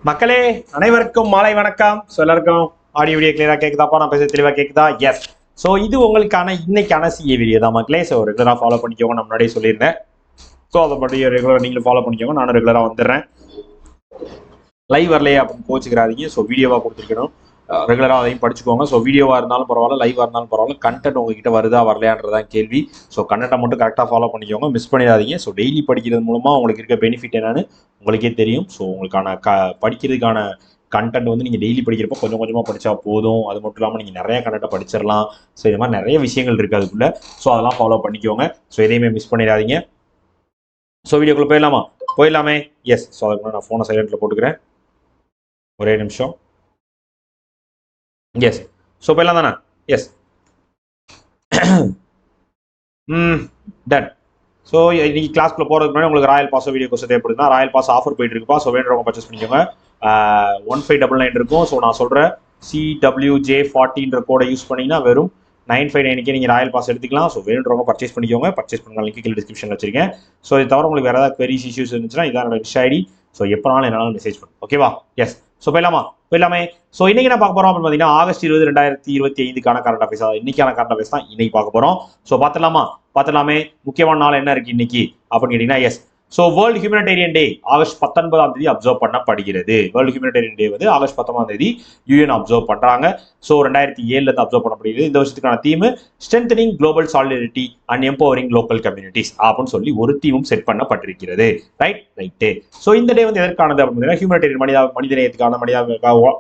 மக்களே அனைவருக்கும் மாலை வணக்கம். எல்லாருக்கும் ஆடியோ வீடியோ கிளியரா கேக்குதாப்பா? நான் பேச தெளிவா கேக்குதா? எஸ். ஸோ இது உங்களுக்கான இன்னைக்கான சிஏ வீடியோ தான் மக்களே. ஸோ ரெகுலராக ஃபாலோ பண்ணிக்கோங்க, நான் முன்னாடியே சொல்லியிருந்தேன். ஸோ அதை பற்றி ரெகுலராக நீங்களும் ஃபாலோ பண்ணிக்கோங்க, நானும் ரெகுலராக வந்துடுறேன். லைவ் வரலையே அப்படின்னு கோச்சுக்கிறாதீங்க. ஸோ வீடியோவாக கொடுத்துருக்கணும், ரெகுலராக அதையும் படிச்சுக்கோங்க. ஸோ வீடியோவாக இருந்தாலும் பரவாயில்ல, லைவாக இருந்தாலும் பரவாயில்ல, கண்டென்ட் உங்ககிட்ட வருதா வரலையான்றதான் கேள்வி. ஸோ கண்டென்ட்டை மட்டும் கரெக்டாக ஃபாலோ பண்ணிக்கோங்க, மிஸ் பண்ணிடாதீங்க. ஸோ டெய்லி படிக்கிறது மூலமாக உங்களுக்கு இருக்க பெனிஃபிட் என்னன்னு உங்களுக்கே தெரியும். ஸோ உங்களுக்கான படிக்கிறதுக்கான கண்டென்ட் வந்து நீங்கள் டெய்லி படிக்கிறப்ப கொஞ்சம் கொஞ்சமாக படித்தா போதும். அது மட்டும் இல்லாமல் நீங்கள் நிறைய கண்டென்ட்டை படிச்சிடலாம். ஸோ இது மாதிரி நிறைய விஷயங்கள் இருக்குது அதுக்குள்ளே. ஸோ அதெல்லாம் ஃபாலோ பண்ணிக்கோங்க. ஸோ எதையுமே மிஸ் பண்ணிடாதீங்க. ஸோ வீடியோக்குள்ளே போயிடலாமே. எஸ். ஸோ அதுக்கு நான் ஃபோனை சைலண்ட்டில் போட்டுக்கிறேன், ஒரே நிமிஷம். எஸ். ஸோ போயிடலாம் தானே? எஸ். டன். ஸோ இன்னைக்கு கிளாஸ்க்குள்ள போகிறதுக்கு முன்னாடி உங்களுக்கு ராயல் பாஸ் வீடியோ கோர்ஸ் தேவைப்படுதுன்னா ராயல் பாஸ் ஆஃபர் போயிட்டு இருக்குப்பா. ஸோ வேணுறவங்க பர்ச்சேஸ் பண்ணிக்கோங்க. 1599 இருக்கும். ஸோ நான் சொல்கிறேன் CWJ40ன்ற கோடை யூஸ் பண்ணிங்கன்னா வெறும் 959க்கே நீங்கள் ராயல் பாஸ் எடுத்துக்கலாம். ஸோ வேணுன்றவங்க பர்ச்சேஸ் பண்ணிக்கோங்க. பர்ச்சேஸ் பண்ண லிங்க் கீழே டிஸ்கிரிப்ஷனில் வச்சிருக்கேன். ஸோ இது தவிர உங்களுக்கு வேறு ஏதாவது queries இஷ்யூஸ் இருந்துச்சுன்னா இதான் என்னோட இன்ஸ்டா ஐடி. ஸோ எப்போனாலும் என்னால் மெசேஜ் பண்ணும், ஓகேவா? எஸ். ஸோ போயிடலாமே. ஸோ இன்னைக்கு நான் பார்க்க போகிறோம் அப்படின்னு பார்த்தீங்கன்னா ஆகஸ்ட் 20, 2025க்கான கரண்ட் அஃபேர்ஸ், இன்னைக்கான கரண்ட் அஃபேர்ஸ் தான் இன்னைக்கு பார்க்க போகிறோம். ஸோ பார்த்துலாமே. முக்கியமான நாள் என்ன இருக்கு இன்னைக்கு அப்படின்னு கேட்டீங்கன்னா, yes. So world humanitarian day August 19 observe பண்ணப்படுகிறது. வேர்ல்டு ஹியூமனிடேரியன் டே வந்து ஆகஸ்ட் 19 யூஎன் அப்சர்வ் பண்றாங்க. ஸோ 2007 அப்சர்வ் பண்ணப்படுகிறது. இந்த வருஷத்துக்கான theme strengthening global solidarity and empowering local communities அப்படின்னு சொல்லி ஒரு தீமும் செட் பண்ணப்பட்டிருக்கிறது. ரைட்டு. ஸோ இந்த டே வந்து எதற்கானது அப்படின்னு ஹியூமனிடேரியன் மனிதநேயத்துக்கான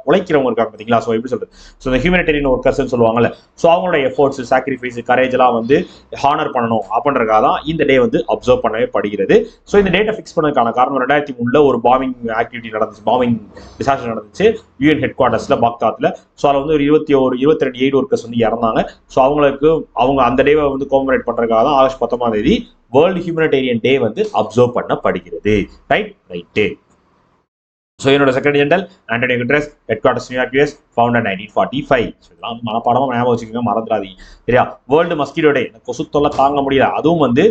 உழைக்கிறவங்க இருக்காங்க பார்த்தீங்களா? ஸோ எப்படி சொல்றது? ஸோ இந்த ஹியூமனிடேரியன் ஒர்க்கர்ஸ் சொல்லுவாங்கல்ல, ஸோ அவங்களோட எஃபோர்ட்ஸ், சாக்ரிஃபைஸ், கரேஜ் எல்லாம் வந்து ஹானர் பண்ணணும் அப்படின்றக்காக தான் இந்த டே வந்து அப்சர்வ் பண்ணவே படுகிறது. ஸோ இந்த டேட்டை ஃபிக்ஸ் பண்ணதுக்கான காரணம் 2003 ஒரு பாம்பிங் ஆக்டிவிட்டி நடந்துச்சு, பாம்பிங் டிசாஸ்டர் நடந்துச்சு யூஎன் ஹெட் குவார்டர்ஸ்ல பாக்தாத்ல. ஸோ அதில் வந்து ஒரு 22 எய்ட் ஒர்க்கர்ஸ் வந்து இறந்தாங்க. ஸோ அவங்க அந்த டேவை வந்து கோமரேட் பண்றதுக்காக தான் ஆகஸ்ட் 19 வேர்ல்டு ஹியூமனிடேரியன் டே வந்து அப்சர்வ் பண்ணப்படுகிறது. ரைட்டு. ஸோ என்னோட secretary general Antonio Guterres, head quarters New York US, founder 1945. So இதெல்லாம் வந்து மனப்பாடமாக ஞாபகம் வச்சுக்கோங்க, மறந்துடாதீங்க. சரியா? வேர்ல்டு மஸ்கிட்டோ டே, கொசு தொல்லை தாங்க முடியல, அதுவும் வந்து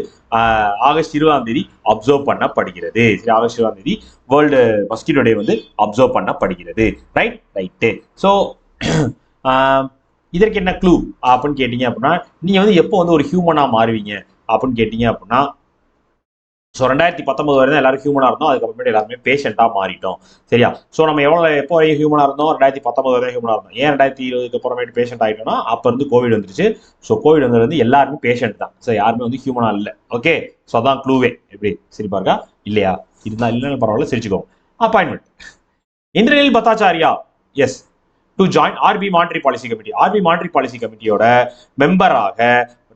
ஆகஸ்ட் 20 அப்சர்வ் பண்ணப்படுகிறது. சரி, ஆகஸ்ட் 20 வேர்ல்டு மஸ்கிட்டோ டே வந்து அப்சர்வ் பண்ணப்படுகிறது. ரைட்டு. ஸோ இதற்கு என்ன க்ளூ அப்படின்னு கேட்டீங்க அப்படின்னா, நீங்க வந்து எப்போ வந்து ஒரு ஹியூமனா மாறுவீங்க அப்படின்னு கேட்டீங்க அப்படின்னா, ஸோ 2019 வரை தான் எல்லாரும் ஹியூமனாக இருந்தோம். அதுக்கப்புறமேட்டு எல்லாருமே பேஷண்ட்டாக மாறிட்டோம். சரியா? ஸோ நம்ம எப்போ வரையும் ஹியூமனாக இருந்தோம்? 2019 வரை ஹியூமனாக இருந்தோம். ஏன் 2020க்கு அப்புறமேட்டு பேஷண்ட் ஆகிட்டோம்னா, அப்போ இருந்து கோவிட் வந்துருச்சு. ஸோ கோவிட் வந்து எல்லாருமே பேஷண்ட் தான். ஸோ யாருமே வந்து ஹியூமனாக இல்லை. ஓகே. ஸோ அதான் க்ளூவே. எப்படி சிரிப்பா இருக்கா? இல்லையா? இல்லைன்னு பரவாயில்ல, சிரிச்சுக்கோங்க. Appointment Indranil Bhattacharya, yes, to join RBI monetary policy committee. RBI monetary policy கமிட்டியோட மெம்பராக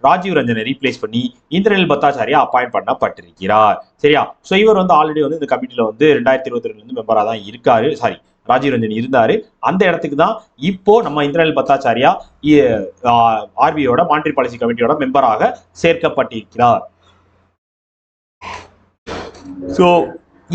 ராஜீவ் ரஞ்சனை ரீப்ளேஸ் பண்ணி இந்திரனில் பத்தாச்சாரியா அப்பாயிண்ட் பண்ணப்பட்டிருக்கிறார். சரியா? ஸோ இவர் வந்து ஆல்ரெடி வந்து இந்த கமிட்டியில வந்து 2022 மெம்பராக தான் இருக்காரு. சாரி, ராஜீவ் ரஞ்சன் இருந்தாரு. அந்த இடத்துக்கு தான் இப்போ நம்ம இந்திரனில் பத்தாச்சாரியா ஆர்பியோட மானிட்டரி பாலிசி கமிட்டியோட மெம்பராக சேர்க்கப்பட்டிருக்கிறார். ஸோ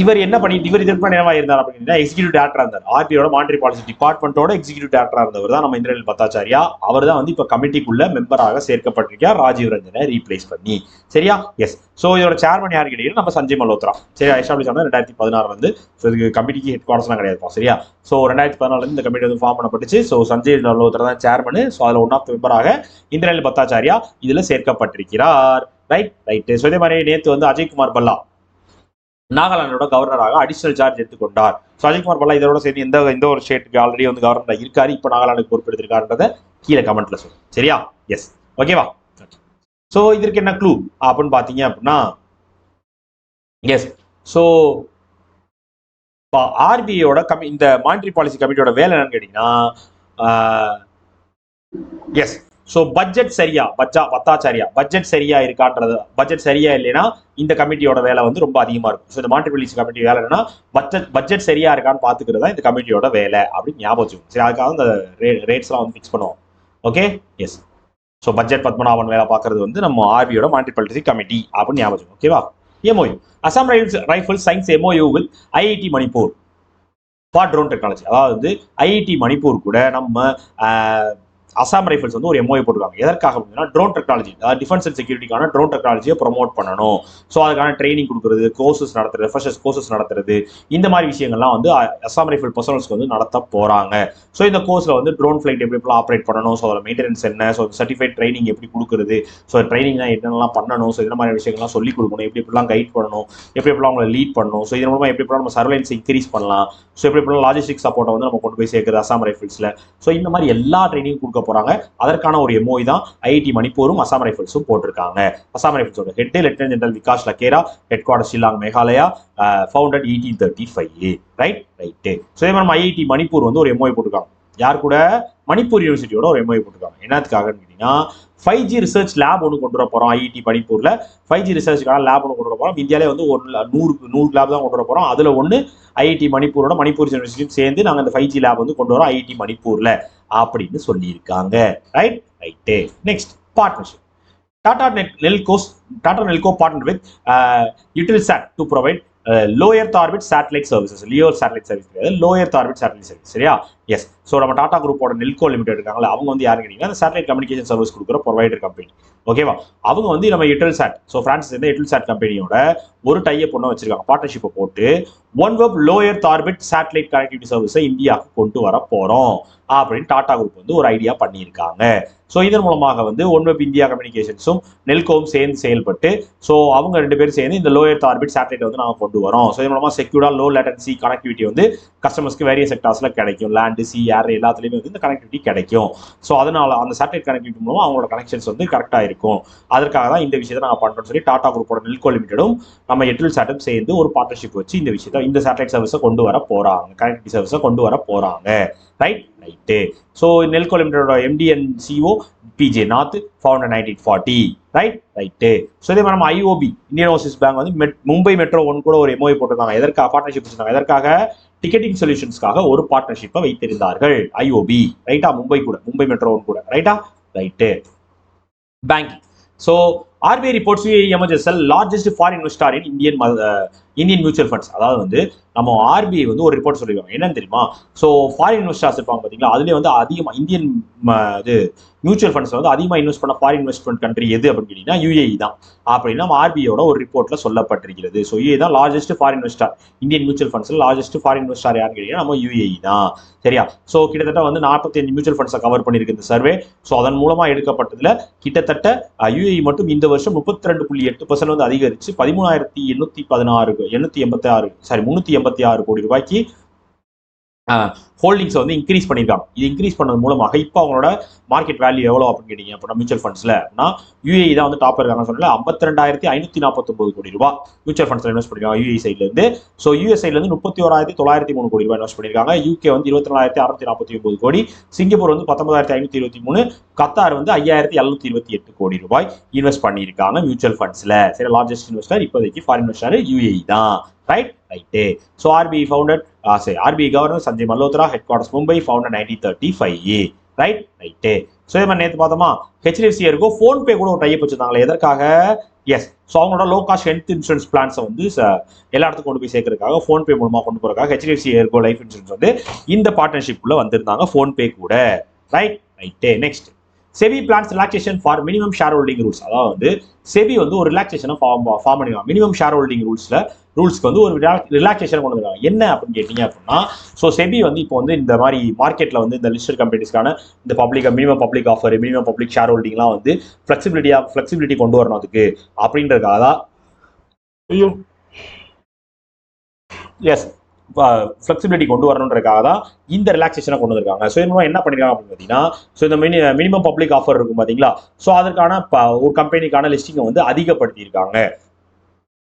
இவர் என்ன பண்ணிட்டு இதற்கு என்னவா இருந்தார் அப்படின்னா, எக்ஸிக்யூட்டிவ் டேரக்டரா இருந்தார். ஆர்பியோட மானிட்டரி பாலிசி டிபார்ட்மெண்டோட எக்ஸிக்யூட்டிவ் டேரக்டரா இருந்தவர் தான் நம்ம இந்திரனில் பத்தாச்சாரியா. அவர் தான் வந்து இப்ப கமிட்டிக்குள்ள மெம்பராக சேர்க்கப்பட்டிருக்கார், ராஜீவ் ரஞ்சனை ரீப்ளேஸ் பண்ணி. சரியா? எஸ். ஸோ இதோட சேர்மன் யாரு கேட்டீங்கன்னா நம்ம சஞ்சய் மல்ஹோத்ரா. சரி, எஸ்டாப்ளிஷ் ஆனது 2016 ஸோ இதுக்கு கமிட்டிக்கு ஹெட் குவார்டர்ஸ்லாம் கிடையாது. சரியா? ஸோ 2014 இந்த கமிட்டி வந்து ஃபார்ம் பண்ணப்பட்டுச்சு. ஸோ சஞ்சய் மல்ஹோத்ரா தான் சேர்மன். ஸோ அதில் ஒன் ஆஃப் மெம்பராக இந்திரனில் பத்தாச்சாரியா இதுல சேர்க்கப்பட்டிருக்கிறார். ரைட்டு. ஸோ இதே மாதிரி நேற்று வந்து அஜய்குமார் பல்லா நாகாலாண்டோட கவர்னராக அடிஷனல் சார்ஜ் எடுத்துக்கொண்டார். ஸோ அஜய்குமார் பல்லா இதோட சேர்ந்து எந்த ஒரு ஸ்டேட்டுக்கு ஆல்ரெடி வந்து கவர்னர் இருக்காரு, இப்போ நாகாலாந்துக்கு பொறுப்பெடுத்திருக்காருன்றத கீழே கமெண்ட்ல சொல்லுங்க. சரியா? எஸ். ஓகேவா? ஸோ இதற்கு என்ன க்ளூ அப்படின்னு பாத்தீங்க அப்படின்னா, எஸ், ஸோ ஆர்பிஐயோட இந்த மானிட்டரி பாலிசி கமிட்டியோட வேலை என்னன்னு கேட்டீங்கன்னா, எஸ், ஸோ பட்ஜெட் சரியா பட்ஜெட் சரியா இருக்கான்றது, பட்ஜெட் சரியா இல்லைன்னா இந்த கமிட்டியோட வேலை வந்து ரொம்ப அதிகமா இருக்கும். ஸோ இந்த மானிட்டரி பாலிசி கமிட்டி வேலை என்னன்னா பட்ஜெட் சரியா இருக்கான்னு பாத்துக்கிறது தான் இந்த கமிட்டியோட வேலை அப்படின்னு ஞாபகம் வச்சுக்கணும். சரி, அதுக்காக இந்த ரேட்ஸ்லாம் வந்து ஃபிக்ஸ் பண்ணுவோம். Okay. Yes. So budget Padmanabhan வேலை பார்க்கறது வந்து நம்ம ஆர்பியோட மானிட்டரி பாலிசி கமிட்டி அப்படின்னு ஞாபகம் வச்சுக்கணும். ஓகேவா? MoU Assam rifles science MoU with IIT Manipur for drone technology. அதாவது வந்து ஐஐடி மணிப்பூர் கூட நம்ம அசாம் ரைஃபிள்ஸ் வந்து ஒரு எம்ஓஐ போட்டுருக்காங்க. எதற்காக அப்படின்னா ட்ரோன் டெக்னாலஜி, அதாவது டிஃபென்ஸ் அண்ட் செக்யூரிட்டிக்கான ட்ரோன் டெக்னாலஜியை ப்ரொமோட் பண்ணணும். ஸோ அதுக்கான ட்ரைனிங் கொடுக்குறது, கோர்சஸ் நடத்துறது, ரெஃப்ரெஷர்ஸ் கோர்சஸ் நடத்துறது, இந்த மாதிரி விஷயங்கள்லாம் வந்து அசாம் ரைஃபிள் பர்சனல்ஸ்க்கு வந்து நடத்த போறாங்க. ஸோ இந்த கோர்ஸ்ல வந்து ட்ரோன் ஃபிளைட் எப்படி எப்படிலாம் ஆப்ரேட் பண்ணணும், ஸோ அதோட மெயின்டெனன்ஸ் என்ன, ஸோ சர்டிஃபைட் ட்ரைனிங் எப்படி கொடுக்குறது, ஸோ ட்ரைனிங்னா என்னென்னலாம் பண்ணணும், ஸோ இந்த மாதிரி விஷயங்கள்லாம் சொல்லிக் கொடுக்கணும், எப்படி எப்படிலாம் கைட் பண்ணணும், எப்படி எப்படிலாம் அவங்களை லீட் பண்ணணும், ஸோ இதன் மூலமா எப்படி எப்படிலாம் நம்ம சர்வேலன்ஸ் இன்க்ரீஸ் பண்ணலாம், ஸோ எப்படி எப்படிலாம் லாஜிஸ்டிக் சப்போர்ட்டை வந்து நம்ம கொண்டு போய் சேர்க்குறது அசாம் ரைஃபிள்ஸ்ல. ஸோ இந்த மாதிரி எல்லா ட்ரைனிங் கொடுக்க போறாங்க. அதற்கான ஒரு எம்ஓஐ தான் ஐஐடி மணிப்பூரும் அசாம் ரைஃபிள்ஸும் போட்டிருக்காங்க. அசாம் ரைஃபிள்ஸோட head lieutenant general Vikas Lakhera, head quarter Shillong Meghalaya, founded 1835. Right. So இதே மாதிரி ஐஐடி மணிப்பூர் வந்து ஒரு எம்ஓஐ போட்டிருக்காங்க. யார் கூட? மணிப்பூர் யூனிவர்சிட்டியோட ஒரு எம்ஓஐ போட்டிருக்காங்க. என்னத்துக்காகன்னு கேட்டீங்கன்னா 5G ரிசர்ச் லேப் ஒன்று கொண்டு வர போறோம். ஐஐடி மணிப்பூர்ல 5G ரிசர்ச்சுக்கான லேப் ஒன்று கொண்டு வர போறோம். இந்தியாவிலே வந்து 100 லேப் தான் கொண்டு வர போறோம். அதுல ஒன்று ஐஐடி மணிப்பூரோட மணிப்பூர் யூனிவர்சிட்டியும் சேர்ந்து நாங்கள் அந்த 5G லேப் வந்து கொண்டு வரோம் ஐஐடி மணிப்பூர்ல அப்படின்னு சொல்லியிருக்காங்க. Right. Next partnership. Tata Nelco partnered with Eutelsat to provide low earth orbit satellite services. LEO satellite service கிடையாது, low earth orbit satellite service. சரியா? எஸ். ஸோ நம்ம டாடா குரூப்போட நெல்கோ லிமிடெட் இருக்காங்களா, அவங்க வந்து யாருன்னு கேட்டீங்கன்னா சேட்டலைட் கம்யூனிகேஷன் சர்வீஸ் கொடுக்குற ப்ரொவைடர் கம்பெனி. ஓகேவா? அவங்க வந்து நம்ம எட்டல்சாட், ஸோ பிரான்ஸ் சேர்ந்த எட்டல்சாட் கம்பெனியோட ஒரு டைப் ஒன்று வச்சிருக்காங்க, பார்ட்னர்ஷிப்பை போட்டு OneWeb low earth orbit satellite connectivity சர்வீஸை இந்தியாவுக்கு கொண்டு வர போறோம் அப்படின்னு டாடா குரூப் வந்து ஒரு ஐடியா பண்ணியிருக்காங்க. ஸோ இதன் மூலமாக வந்து OneWeb இந்தியா கம்யூனிகேஷன்ஸும் நெல்கோவும் சேர்ந்து செயல்பட்டு, ஸோ அவங்க 2 பேரும் சேர்ந்து இந்த லோ எர்த் ஆர்பிட் சேட்டலைட் வந்து நாங்கள் கொண்டு வரோம். ஸோ இதன் மூலமாக செக்யூர்டா லோ லேட்டன்சி கனெக்டிவிட்டி வந்து கஸ்டமர்ஸ்க்கு வேரிய செக்டார்ஸ்ல கிடைக்கும். லேண்ட், சி, ஏர் எல்லாத்துலேயுமே வந்து இந்த கனெக்டிவிட்டி கிடைக்கும். ஸோ அதனால அந்த சேட்டலைட் கனெக்டிவிட்டி மூலமாக அவங்களோட கனெக்ஷன்ஸ் வந்து கரெக்டாக இருக்கும். அதற்காக தான் இந்த விஷயத்தை நாங்கள் பண்றோம்னு சொல்லி டாடா குரூப்போட நெல்கோ லிமிடெடும் நம்ம எட்டல்சாட்டும் சேர்ந்து ஒரு பார்ட்னர்ஷிப் வச்சு இந்த விஷயத்தை, இந்த சேட்டலைட் சர்வீஸை கொண்டு வர போறாங்க, கனெக்டிவிட்டி சர்வீஸை கொண்டு வர போறாங்க. ரைட். ஸோ நெல்கோ லிமிடெடோட MD and CEO PJ Nath, founder 1940. Right. So இதே மாதிரி நம்ம IOB இந்தியன் ஓவர்சீஸ் பேங்க் வந்து மும்பை மெட்ரோ 1 கூட ஒரு எம்ஓஐ போட்டிருக்காங்க. எதற்காக பார்ட்னர்ஷிப் வச்சிருக்காங்க? எதற்காக? டிக்கெட்டிங் சொல்யூஷன்ஸ்க்காக ஒரு பார்ட்னர்ஷிப்பை வைத்திருந்தார்கள் IOB. ரைட்டா? மும்பை மெட்ரோ 1 கூட. ரைட்டா? Banking. So RBI reports UAE emerges as the largest foreign investor in Indian mutual funds. அதாவது வந்து நம்ம RBI வந்து ஒரு ரிப்போர்ட் சொல்லிருக்காங்க. என்னன்னு தெரியுமா? ஸோ ஃபாரின் இன்வெஸ்டர்ஸ் இருப்பாங்க பார்த்தீங்களா, அதுலேயே வந்து அதிகமாக இந்தியன் இது மியூச்சுவல் ஃபண்ட்ஸ்ல வந்து அதிகமாக இன்வெஸ்ட் பண்ண ஃபாரின் இன்வெஸ்ட்மெண்ட் கண்ட்ரி எது அப்படின்னு கேட்டீங்கன்னா UAE தான் அப்படின்னு நம்ம RBIயோட ஒரு ரிப்போர்ட்ல சொல்லப்பட்டிருக்கிறது. ஸோ UAE தான் largest foreign investor. Indian mutual ஃபண்ட்ஸ்ல லார்ஜஸ்ட் ஃபாரின் இன்வெஸ்டர் யாருன்னு கேட்டீங்கன்னா நம்ம UAE தான். சரியா? ஸோ கிட்டத்தட்ட வந்து 45 மியூச்சுவல் ஃபண்ட்ஸை கவர் பண்ணியிருக்கு இந்த சர்வே. ஸோ அதன் மூலமா எடுக்கப்பட்டதுல கிட்டத்தட்ட UAE மட்டும் இந்த வருஷம் 32.8% வந்து அதிகரிச்சு 386 கோடி ரூபாய்க்கு ஹோல்டிங்ஸ் வந்து இன்க்ரீஸ் பண்ணியிருக்காங்க. இது இன்க்ரீஸ் பண்ணது மூலமாக இப்போ அவங்களோட மார்க்கெட் வேல்யூ எவ்வளோ அப்படின்னு கேட்டீங்க அப்படின்னா மியூச்சுவல் ஃபண்ட்ஸ்ல UAE தான் வந்து டாப் இருக்காங்க. சொன்னால 52,549 கோடி ரூபாய் மியூச்சுவல் ஃபண்ட்ஸ்ல இன்வெஸ்ட் பண்ணிருக்காங்க UAE சைட்ல இருந்து. ஸோ US சைட்ல இருந்து 31,903 கோடி ரூபாய் இன்வெஸ்ட் பண்ணிருக்காங்க. UK வந்து 24,649 கோடி, சிங்கப்பூர் வந்து 19,523, கத்தார் வந்து 5,728 கோடி ரூபாய் இன்வெஸ்ட் பண்ணியிருக்காங்க மியூச்சுவல் ஃபண்ட்ஸ்ல. சரி, லார்ஜஸ்ட் இன்வெஸ்டர் இப்போதைக்கு ஃபாரின் இன்வெஸ்டர் UAE தான். Right. So RBI founded, RBI governor Sanjay Malhotra, headquarters Mumbai, founded 1935. Right. So இதே மாதிரி நேற்று பார்த்தோமா HDFC ERGO ஃபோன்பே கூட ஒரு டைப் வச்சிருந்தாங்களே, எதற்காக? எஸ். ஸோ அவங்களோட லோ காஸ்ட் ஹெல்த் இன்சூரன்ஸ் பிளான்ஸை வந்து எல்லா இடத்துக்கும் கொண்டு போய் சேர்க்கறதுக்காக ஃபோன்பே மூலமாக கொண்டு போறதுக்காக HDFC ERGO லைஃப் இன்சூரன்ஸ் வந்து இந்த பார்ட்னர்ஷிப்ல வந்திருந்தாங்க ஃபோன்பே கூட. Right. Next, SEBI plans relaxation for minimum share holding rules. அதாவது வந்து செபி வந்து ஒரு ரிலாக்சேஷனை ஃபார்ம் பண்ணிருக்காங்க. மினிமம் ஷேர் ஹோல்டிங் ரூல்ஸ்க்கு வந்து ஒரு ரிலாக்சேஷன் கொண்டு வந்திருக்காங்க. என்ன அப்படின்னு கேட்டீங்க அப்படின்னா, ஸோ செபி வந்து இப்போ வந்து இந்த மாதிரி மார்க்கெட்ல வந்து இந்த லிஸ்டட் கம்பெனிஸ்க்கான இந்த minimum public offer, minimum public share ஹோல்டிங்லாம் வந்து ஃபிளெக்சிபிலிட்டி கொண்டு வரணும் அதுக்கு அப்படின்றதுக்காக தான். எஸ், ஃபிளெக்சிபிலிட்டி கொண்டு வரணுன்றதுக்காக தான் இந்த ரிலாக்சேஷனை கொண்டு வந்திருக்காங்க. ஸோ இதன் மூலம் என்ன பண்ணிருக்காங்க அப்படின்னு பார்த்தீங்கன்னா, ஸோ இந்த மினிமம் பப்ளிக் ஆஃபர் இருக்கும் பார்த்தீங்களா, ஸோ அதற்கான ஒரு கம்பெனிக்கான லிஸ்டிங்கை வந்து அதிகப்படுத்தியிருக்காங்க.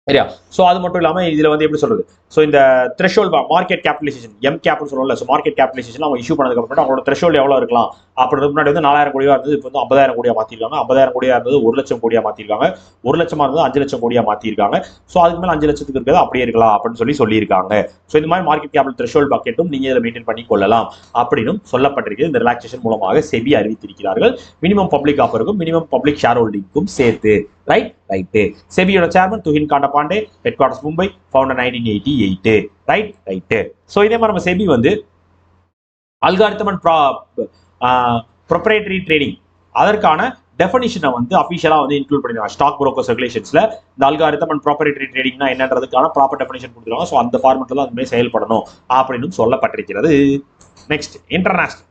சரியா? ஸோ அது மட்டும் இல்லாமல் இதில் வந்து எப்படி சொல்றது, ஸோ இந்த த்ரெஷோல்ட் மார்க்கெட் கேபிடலைசேஷன் MCAP சொல்லல, ஸோ மார்க்கெட் கேபிடலைசேஷன் அவங்க இஷ்யூ பண்ணதுக்கு அப்புறம் அவங்களோட த்ரெஷோல்ட் எவ்வளோ இருக்கலாம் அப்படின்றது முன்னாடி வந்து 4,000 கோடியா இருந்தது, இப்போ வந்து 50,000 கோடியா மாற்றிருக்காங்க. 50,000 கோடியா இருந்தது 1 லட்சம் கோடியா மாற்றிருக்காங்க. 1 லட்சமா இருந்தது 5 லட்சம் கோடியா மாற்றிருக்காங்க. ஸோ அதுக்கு மேலே 5 லட்சத்துக்கு இருக்கிறது அப்படியே இருக்கலாம் அப்படின்னு சொல்லியிருக்காங்க. ஸோ இந்த மாதிரி மார்க்கெட் கேபிடல் த்ரெஷோல்ட் பக்கெட்டும் நீங்கள் இதில் மெயின்டைன் பண்ணி கொள்ளலாம் அப்படின்னு சொல்லப்பட்டிருக்கு. இந்த ரிலாக்சேஷன் மூலமாக செபி அறிவித்திருக்கிறார்கள், மினிமம் பப்ளிக் ஆஃபருக்கும் மினிமம் பப்ளிக் ஷேர் ஹோல்டிங்கும் சேர்த்து. ரைட். செபியோட chairman Tuhin Kanta Pandey, headquarters Mumbai, founder 1988. Right. So இதே மாதிரி நம்ம செபி வந்து அல்காரிதம் அண்ட் ப்ரொப்ரைட்டரி ட்ரேடிங் அதற்கான டெஃபனிஷனை வந்து அஃபிஷியலாக வந்து இன்க்ளூட் பண்ணிருக்காங்க ஸ்டாக் புரோக்கர்ஸ் ரெகுலேஷன்ஸ்ல. இந்த அல்காரிதம் அண்ட் ப்ராப்பர்ட்டி ட்ரேடிங்னா என்னன்றதுக்கான ப்ராப்பர் டெஃபனிஷன் கொடுத்துருக்காங்க. ஸோ அந்த ஃபார்மெட்ல தான் அதுமாதிரி செயல்படணும் அப்படின்னு சொல்லப்பட்டிருக்கிறது. Next international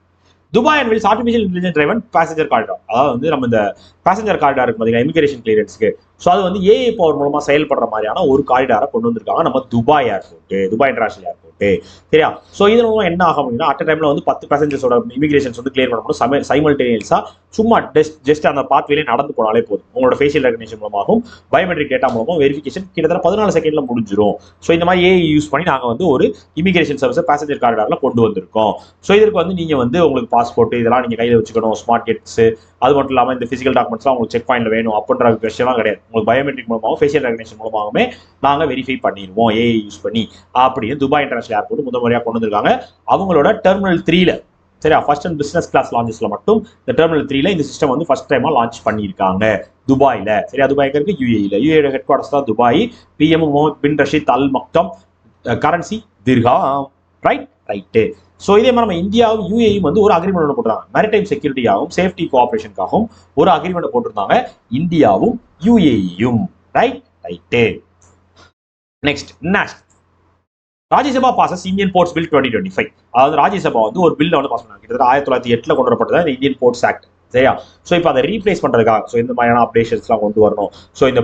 Dubai and wills artificial intelligence driven passenger corridor. அதாவது வந்து நம்ம இந்த பேசஞ்சர் காரிடார் இருக்கு பார்த்தீங்கன்னா இமிகிரேஷன் கிளியரன்ஸ்க்கு. ஸோ அது வந்து ஏஐ பவர் மூலமா செயல்படுற மாதிரியான ஒரு காரிடாரை கொண்டு வந்திருக்காங்க நம்ம Dubai airport, Dubai international airport. சரியா? ஸோ இதன் மூலம் என்ன ஆகும் அப்படின்னா அட் டைம்ல வந்து 10 பேசஞ்சர்ஸோட இமிகிரேஷன்ஸ் வந்து கிளியர் பண்ண முடியும் சைமல்டேனியஸா. சும்மா ஜஸ்ட் அந்த பாத்வேலே நடந்து போனாலே போதும். உங்களோட ஃபேஷியல் ரெகக்னிஷன் மூலமாகவும் பயோமெட்ரிக் டேட்டா மூலமும் வெரிஃபிகேஷன் கிட்டத்தட்ட 14 செகண்ட்ல முடிஞ்சிடும். ஸோ இந்த மாதிரி ஏஐ யூஸ் பண்ணி நாங்கள் வந்து ஒரு இமிகிரேஷன் சர்வீஸ் பேசஞ்சர் காரிடார்ல கொண்டு வந்திருக்கோம். ஸோ இதற்கு வந்து நீங்க வந்து உங்களுக்கு பாஸ்போர்ட் இதெல்லாம் நீங்க கையில் வச்சுக்கணும், ஸ்மார்ட் கேட்ஸ், அது மட்டும் இல்லாமல் இந்த பிசிக்கல் டாக்குமெண்ட்ஸ்லாம் உங்களுக்கு செக் பாயிண்ட்ல வேணும் அப்படின்ற விஷயம்லாம் கிடையாது. உங்களுக்கு பயோமெட்ரிக் மூலமாகவும் ஃபேஷியல் ரெகக்னிஷன் மூலமாகவே நாங்கள் வெரிஃபை பண்ணிடுவோம் ஏஐ யூஸ் பண்ணி அப்படின்னு துபாய் இன்டர்நேஷனல் ஏர்போர்ட் முதல் முறையாக கொண்டு வந்திருக்காங்க. அவங்களோட டெர்மினல் 3ல சரியா ஃபர்ஸ்ட் அண்ட் பிசினஸ் கிளாஸ் லான்ச்சஸ்ல மட்டும் இந்த டெர்மினல் 3ல இந்த சிஸ்டம் வந்து ஃபர்ஸ்ட் டைமா லான்ச் பண்ணியிருக்காங்க துபாயில. சரியா? துபாய்க்கு இருக்கு யுஏஇல. யுஏஇ ஹெட் குவார்டர்ஸ் தான் துபாய். பிஎம் முகமது பின் ரஷீத் அல் மக்தம், கரன்சி திர்ஹாம். ரைட்டு. ஸோ இதே மாதிரி நம்ம இந்தியாவும் யுஏயும் வந்து ஒரு அக்ரிமெண்ட் போட்டுருந்தாங்க மேரிடைம் செக்யூரிட்டியாகவும் சேஃப்டி கோஆபரேஷனுக்காகவும் ஒரு அக்ரிமெண்ட் போட்டிருந்தாங்க இந்தியாவும் யுஏயும். Right. Next national Rajya Sabha passes Indian ports bill 2025. அதாவது ராஜ்யசபா வந்து ஒரு பில்லை வந்து பாஸ் பண்ணாங்க. கிட்டத்தட்ட 1908 கொண்டு வரப்பட்டது இந்த இந்தியன் போர்ட்ஸ் ஆக்ட். சரியா? ஸோ இப்போ அதை ரீப்ளேஸ் பண்றதுக்காக ஸோ இந்த மாதிரியான அப்டேஷன்ஸ்லாம் கொண்டு வரணும். ஸோ இந்த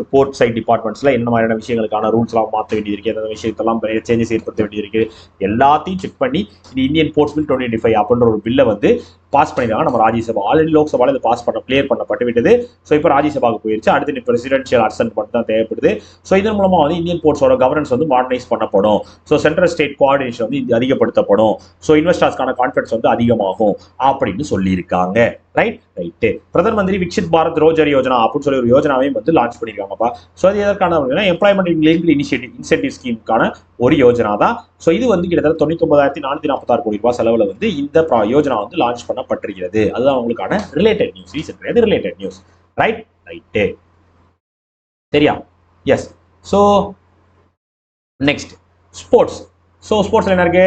போர்ட் சைட் டிபார்ட்மெண்ட்ஸ்ல என்ன மாதிரியான விஷயங்களுக்கான ரூல்ஸ்லாம் மாற்ற வேண்டியது இருக்கு, எந்த விஷயத்தெல்லாம் சேஞ்சஸ் ஏற்படுத்த வேண்டியது இருக்கு, எல்லாத்தையும் செக் பண்ணி இந்த இந்தியன் போர்ட்ஸ் பில் 2025 அப்படின்ற ஒரு பில்லை வந்து பாஸ் பண்ணிருக்காங்க நம்ம ராஜ்யசபா. ஆல்ரெடி லோக்சபால இது பாஸ் கிளியர் பண்ணப்பட்டு விட்டது. ஸோ இப்போ ராஜ்யசபாவுக்கு போயிருச்சு. அடுத்து பிரசிடென்ஷியல் அசென்ட் மட்டும் தான் தேவைப்படுது. ஸோ இதன் மூலமா வந்து இந்தியன் போர்ட்ஸோட கவர்னன்ஸ் வந்து மாடர்னைஸ் பண்ணப்படும். ஸோ சென்ட்ரல் ஸ்டேட் கோஆர்டினேஷன் வந்து அதிகப்படுத்தப்படும். ஸோ இன்வெஸ்டர்ஸ்க்கான கான்ஃபிடன்ஸ் வந்து அதிகமாகும் அப்படின்னு சொல்லியிருக்காங்க. ரைட்டு. பிரதம மந்திரி விக்ஷித் பாரத் ரோஜர் யோஜனா அப்படின்னு சொல்லி ஒரு யோஜனாவையும் வந்து லான்ச் பண்ணிருக்காங்கப்பா. ஸோ அது எதற்கான எம்ப்ளாய்மெண்ட் லிங்க்டு இன்சென்டிவ் ஸ்கீமுக்கான ஒரு யோஜனா தான். ஸோ இது வந்து கிட்டத்தட்ட 99,446 கோடி ரூபாய் செலவுல வந்து இந்த யோஜனா வந்து லான்ச் பண்ணப்பட்டிருக்கிறது. அதுதான் உங்களுக்கான related news. Recent related news. Right. சரியா? Yes. So next sports. So ஸ்போர்ட்ஸ்ல என்ன இருக்கு?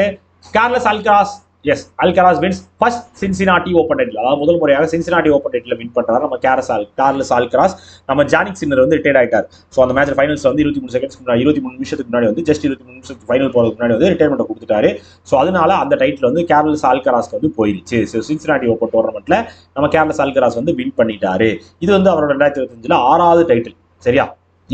Carlos Alcaraz. Yes, Alcaraz wins first Cincinnati Open title. அதாவது முதல் முறையாக சின்சினாட்டி ஓப்பன் டைட்டில் வின் பண்றாரு நம்ம கார்லஸ் அல்கராஸ். நம்ம ஜானிக் சின்னர் வந்து ரிட்டையர்ட் ஆயிட்டார். ஸோ அந்த மேட்ச் ஃபைனல்ஸ் வந்து 23 செகண்ட்ஸ்க்கு முன்னாடி 23 நிமிஷத்துக்கு முன்னாடி வந்து ஜஸ்ட் 23 நிமிஷத்துக்கு ஃபைனல் போறதுக்கு முன்னாடி வந்து ரிட்டையர்மெண்ட் கொடுத்துட்டாரு. ஸோ அதனால அந்த டைட்டில் வந்து கார்லஸ் அல்கராஸ்க்கு வந்து போயிருச்சு. ஸோ சின்சினாட்டி ஓப்பன் டோர்னமெண்ட்ல நம்ம கார்லஸ் அல்கராஸ் வந்து வின் பண்ணிட்டாரு. இது வந்து அவரோட 2025 6வது டைட்டில். சரியா?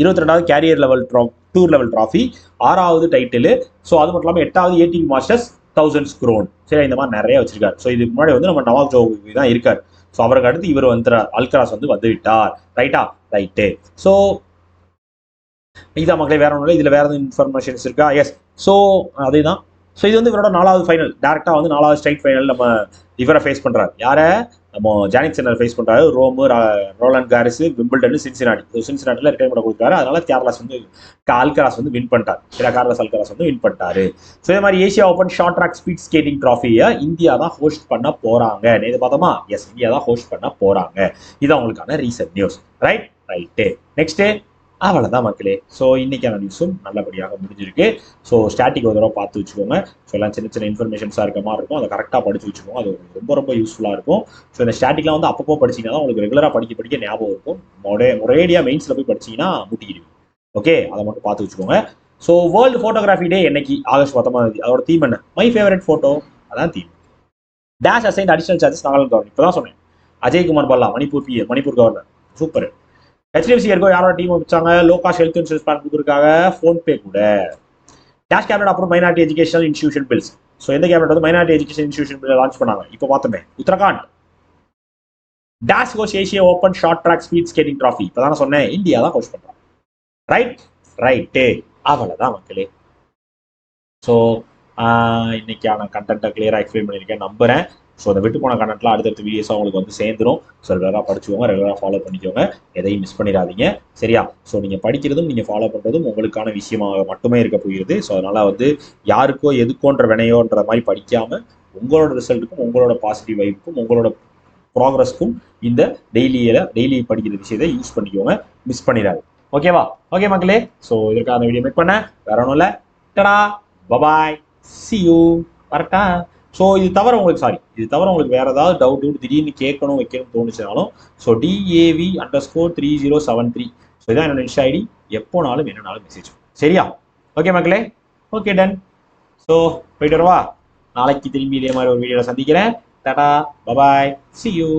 22வது career level tour level trophy, 6வது டைட்டில். ஸோ அது மட்டும் இல்லாமல் 8வது ஏடிபி மாஸ்டர்ஸ் 1000 crore. சரி, இந்த மாதிரி நிறைய வச்சிருக்காரு. ஸோ இதுக்கு முன்னாடி வந்து நம்ம நவாக் ஜோகோவிச் தான் இருக்காரு. ஸோ அவருக்கு அடுத்து இவர் வந்து அல்கராஸ் வந்து விட்டார். ரைட்டு. ஸோ இதான் மக்களே, வேற ஒன்றும் இல்லை. இதுல வேற எதுவும் இன்ஃபர்மேஷன்ஸ் இருக்கா? எஸ். ஸோ அதே தான். ஸோ இது வந்து இவரோட 4வது ஃபைனல். டேரக்டா வந்து 4வது ஸ்ட்ரைட் ஃபைனல் நம்ம இவரை ஃபேஸ் பண்றாரு. யார? நம்ம ஜானிக் சின்னர் ஃபேஸ் பண்றாரு. ரோலண்ட் காரிஸ், விம்பிள்டன், சின்சினாட்டில ரிட்டையர்மெண்ட் கொடுத்தாரு. அதனால அல்கராஸ் வந்து வின் பண்ணிட்டார். கார்லஸ் அல்கராஸ் வந்து வின் பண்ணிட்டாரு. ஸோ இதே மாதிரி Asia Open short track speed skating ட்ராஃபியை இந்தியா தான் ஹோஸ்ட் பண்ண போறாங்க. நேற்று பார்த்தோமா? எஸ், இந்தியா தான் ஹோஸ்ட் பண்ண போறாங்க. இது அவங்களுக்கான ரீசன்ட் நியூஸ். ரைட்டு. நெக்ஸ்ட் அவ்வளோதான் மக்களே. ஸோ இன்னைக்கான நியூஸும் நல்லபடியாக முடிஞ்சிருக்கு. ஸோ ஸ்டாட்டிக் ஒரு தடவை பார்த்து வச்சுக்கோங்க. ஸோ எல்லாம் சின்ன சின்ன இன்ஃபர்மேஷன்ஸாக இருக்க மாதிரி இருக்கும். அதை கரெக்டாக படிச்சு வச்சுக்கோங்க. அது ரொம்ப ரொம்ப யூஸ்ஃபுல்லாக இருக்கும். ஸோ இந்த ஸ்டாட்டிக்லாம் வந்து அப்பப்போ படிச்சிங்கன்னா தான் உங்களுக்கு ரெகுலராக படிக்க ஞாபகம் இருக்கும். ஒரேடியாக மெயின்ஸில் போய் படிச்சிங்கன்னா முட்டிக்கிடுவீங்க. ஓகே, அதை மட்டும் பார்த்து வச்சுக்கோங்க. ஸோ வேர்ல்டு ஃபோட்டோகிராஃபி டே என்னைக்கு? ஆகஸ்ட் 19. அதோட தீம் என்ன? My favourite photo. அதான் theme. Dash assign additional charges Nagaland governor. இப்போ தான் சொன்னேன். Ajay Kumar Bhalla, Manipur governor. Super. HDFC Ergo யாரோட டீம் வச்சாங்க? லோகாஷ் ஹெல்த் இன்சூரன்ஸ் பிளான் கொடுத்துருக்காங்க. ஃபோன்பே கூட. டேஷ் கேபினட் அப்புறம் minority educational institution bills. So எந்த கேபினட் வந்து minority education institution bill launch பண்ணாங்க? இப்போ பார்த்தோமே, Uttarakhand. Dash host Asia Open short track speed skating trophy. இப்போ தானே சொன்னேன், இந்தியா தான் ஹோஸ்ட் பண்றாங்க. ரைட்டு. அவ்வளோதான் மக்களே. ஸோ இன்னைக்கான கண்டென்ட்டை கிளியராக எக்ஸ்பிளைன் பண்ணியிருக்கேன் நம்புறேன். ஸோ அந்த விட்டு போன கண்டென்ட்லாம் அடுத்தடுத்த வீடியோஸாக உங்களுக்கு வந்து சேர்ந்துடும். ஸோ ரெகுலராக படிச்சுக்கோங்க, ரெகுலராக ஃபாலோ பண்ணிக்கோங்க, எதையும் மிஸ் பண்ணிடாதீங்க. சரியா? ஸோ நீங்கள் படிக்கிறதும் நீங்கள் ஃபாலோ பண்ணுறதும் உங்களுக்கான விஷயமாக மட்டுமே இருக்க போகிறது. ஸோ அதனால் வந்து யாருக்கோ எதுக்கோன்ற வினையோன்ற மாதிரி படிக்காமல் உங்களோட ரிசல்ட்டுக்கும் உங்களோட பாசிட்டிவ் வைப்புக்கும் உங்களோட ப்ராக்ரஸ்க்கும் இந்த டெய்லி படிக்கிற விஷயத்தை யூஸ் பண்ணிக்கோங்க, மிஸ் பண்ணிடாது. ஓகேவா? ஓகே மக்களே. ஸோ இதற்கான வீடியோ மேக் பண்ண வேற ஒன்றும் இல்லை. டடா, பபாய், see you. வரட்டா. ஸோ இது தவிர உங்களுக்கு வேறு ஏதாவது டவுட் திடீர்னு கேட்கணும் வைக்கணும்னு தோணுச்சுனாலும் ஸோ DAV_3073. ஸோ இதான் என்னோட இன்ஸ்டா ஐடி. எப்போனாலும் என்னனாலும் மெசேஜ். சரியா? ஓகே மக்களே, ஓகே டன். ஸோ போயிட்டு வரவா? நாளைக்கு திரும்பி இதே மாதிரி ஒரு வீடியோவில் சந்திக்கிறேன். Tata, bye bye, see you.